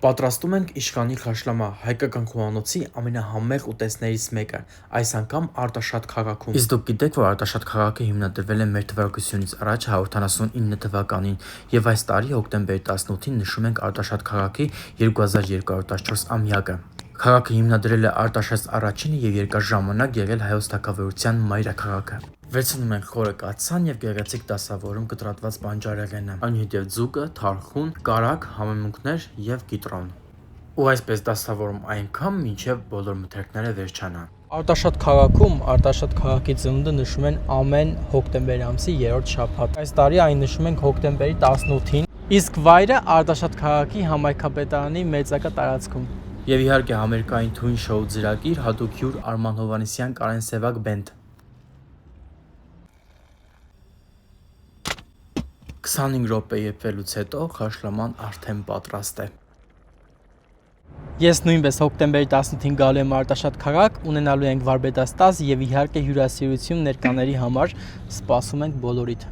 Պատրաստում ենք իշխանի խաշլամա, հայկական խոհանոցի ամենահամեղ ուտեստներից մեկը, այս անգամ Արտաշատ քաղաքում։ Իսկ դուք գիտեք, որ Արտաշատ քաղաքը հիմնադրվել է մեր թվարկությունից առաջ 179 թվականին, եւ այս տարի հոկտեմբերի 18-ին նշում ենք Արտաշատ քաղաքի 2214-ամյակը։ Քաղաքը հիմնադրել է Արտաշես առաջինը եւ երկար ժամանակ եղել հայոց թագավորության մայրաքաղաքը։ Վերցնում ենք խորը կաթսան եւ գեղեցիկ դասավորում կտրատված բանջարեղենը, այնուհետեւ ձուկը, թարխուն, կարագ, համեմունքներ եւ կիտրոն։ Ու այսպես դասավորում այնքան, մինչեւ բոլոր մթերքները վերջանան։ Արտաշատ քաղաքում Արտաշատ քաղաքի ծնունդը նշում են ամեն հոկտեմբեր ամսի 3-րդ շաբաթ։ Այս տարի այն նշում ենք հոկտեմբերի 18-ին, իսկ վայրը Արտաշատ քաղաքի համայնքապետարանի մեծակա տարածքում։ Եվ իհարկե համերգային թույն շոու ծրագիր, հատուկ հյուր Արման Հովհաննիսյան, Կարեն Սևակ բենդ։ 25 րոպե եփվելուց հետո խաշլաման արդեն պատրաստ է։ Ես նույնպես հոկտեմբերի 18-ին գալու եմ Արտաշատ քաղաք, ունենալու ենք վարպետաց տաս եւ իհարկե հյուրասիրություն ներկաների համար, սպասում ենք բոլորիդ։